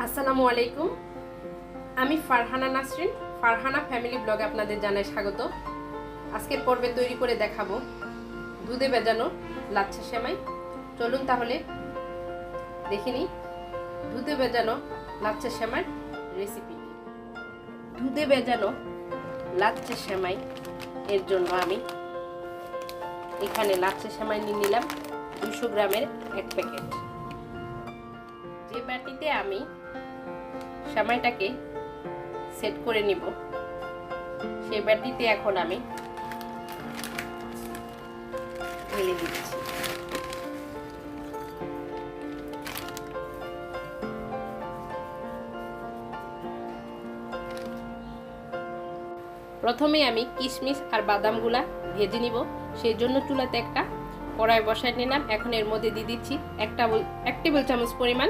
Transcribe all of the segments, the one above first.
আসসালামু আলাইকুম। আমি ফারহানা নাসরিন, ফারহানা ফ্যামিলি ব্লগে আপনাদের জানাই স্বাগত। আজকের পর্বে তৈরি করে দেখাবো দুধে ভেজানো লাচ্ছা সেমাই। চলুন তাহলে দেখে নিই দুধে ভেজানো লাচ্ছা সেমাই রেসিপি। দুধে ভেজানো লাচ্ছা সেমাই এর জন্য আমি এখানে লাচ্ছা সেমাই নিয়ে নিলাম 200 গ্রামের এক প্যাকেট। যে বাটিতে আমি সেমাইটাকে সেট করে নিব সেই বাটিতে এখন আমি ঢেলে দিচ্ছি। প্রথমে আমি কিশমিশ আর বাদামগুলা ভেজে নিব, সেই জন্য চুলাতে একটা কড়াই বসায় নিলাম। এখন এর মধ্যে দিয়ে দিচ্ছি এক টেবিল চামচ পরিমাণ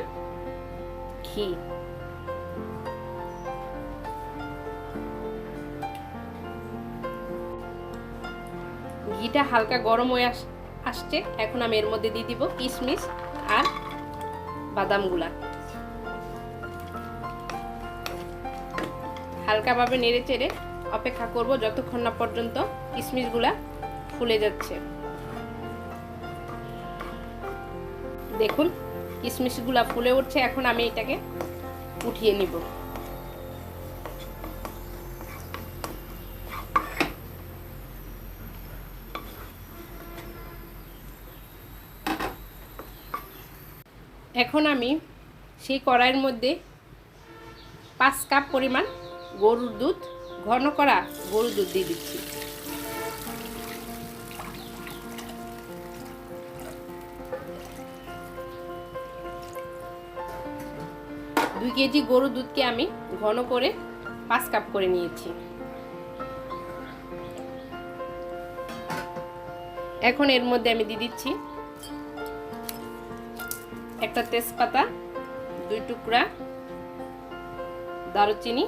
ঘি। ঘিটা হালকা গরম হয়ে আসছে, এখন আমি এর মধ্যে দিয়ে দিব কিশমিশ আর বাদামগুলা। হালকাভাবে নেড়ে চেড়ে অপেক্ষা করব যতক্ষণ না পর্যন্ত কিশমিশগুলা ফুলে যাচ্ছে। দেখুন কিশমিশগুলা ফুলে উঠছে, এখন আমি এটাকে উঠিয়ে নিব। এখন আমি সেই কড়াইয়ের মধ্যে 5 কাপ পরিমাণ গরুর দুধ, ঘন করা গরুর দুধ দিয়ে দিচ্ছি। দুই কেজি গরুর দুধকে আমি ঘন করে 5 কাপ করে নিয়েছি। এখন এর মধ্যে আমি দিয়ে দিচ্ছি একটা তেজপাতা, 2 টুকরা দারুচিনি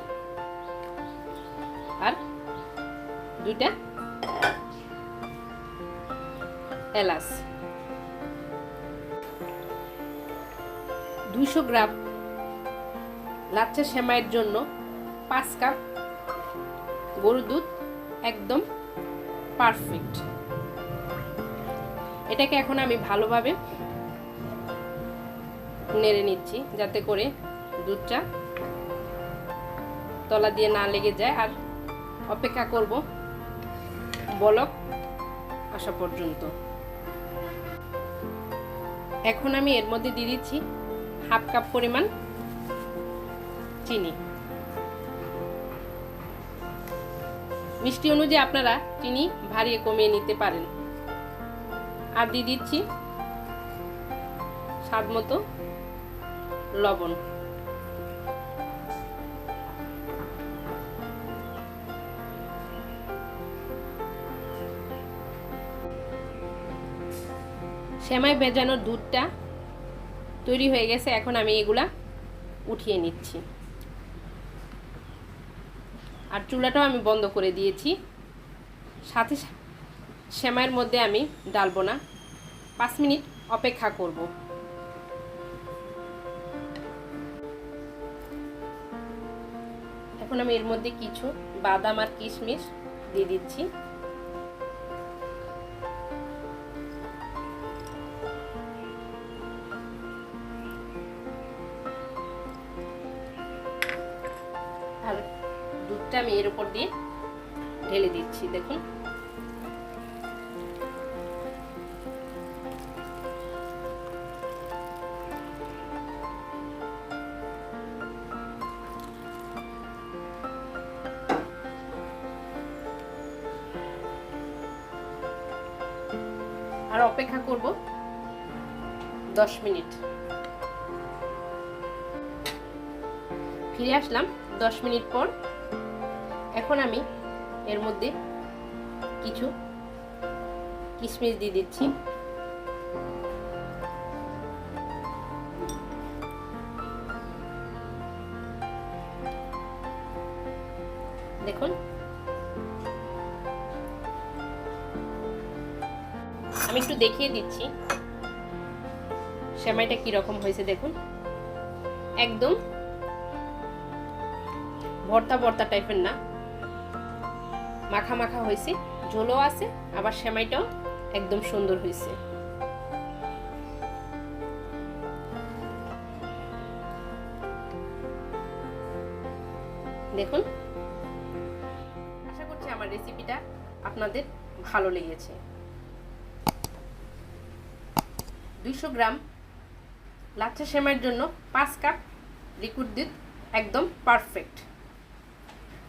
আর 2টা এলাচ। 200 গ্রাম লাচ্ছা সেমাইয়ের জন্য 5 কাপ গরুর দুধ একদম পারফেক্ট। এটাকে এখন আমি ভালোভাবে নেড়ে নিচ্ছি যাতে করে দুধটা তলা দিয়ে না লেগে যায়, আর অপেক্ষা করব বলক আসা পর্যন্ত। এখন আমি এর মধ্যে দিয়ে দিচ্ছি হাফ কাপ পরিমাণ চিনি। মিষ্টি অনুযায়ী আপনারা চিনি বাড়িয়ে কমিয়ে নিতে পারেন। আর দিয়ে দিচ্ছি স্বাদ মতো লবণ। সেমাই ভেজানোর দুধটা তৈরি হয়ে গেছে, এখন আমি এগুলা উঠিয়ে নিচ্ছি। আর চুলাটাও আমি বন্ধ করে দিয়েছি। সাথে সেমাইয়ের মধ্যে আমি ডালবো না, 5 মিনিট অপেক্ষা করব। এখন আমি এর মধ্যে কিছু বাদাম আর কিশমিশ দিয়ে দিচ্ছি। আর দুধটা আমি এর উপর দিয়ে ঢেলে দিচ্ছি। দেখুন আর অপেক্ষা করব 10 মিনিট। ফিরে আসলাম 10 মিনিট পর। এখন আমি এর মধ্যে কিছু কিশমিশ দিয়ে দিচ্ছি। দেখুন আমি একটু দেখিয়ে দিচ্ছি সেমাইটা কি রকম হয়েছে। দেখুন একদম ভর্তা ভর্তা টাইপের না, মাখা মাখা হয়েছে, ঝোলও আছে, আবার সেমাইটাও একদম সুন্দর হয়েছে। দেখুন, আশা করছি আমার রেসিপিটা আপনাদের ভালো লেগেছে। 200 গ্রাম লাচ্ছা সেমাইয়ের জন্য 5 কাপ লিকুইড দুধ একদম পারফেক্ট।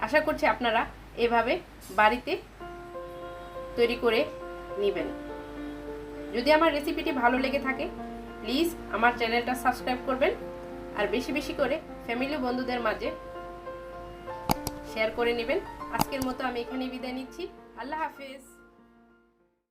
আশা করছি আপনারা এভাবে বাড়িতে তৈরি করে নেবেন। যদি আমার রেসিপিটি ভালো লেগে থাকে প্লিজ আমার চ্যানেলটা সাবস্ক্রাইব করবেন, আর বেশি বেশি করে ফ্যামিলি বন্ধুদের মাঝে শেয়ার করে নেবেন। আজকের মতো আমি এখানেই বিদায় নিচ্ছি। আল্লাহ হাফেজ।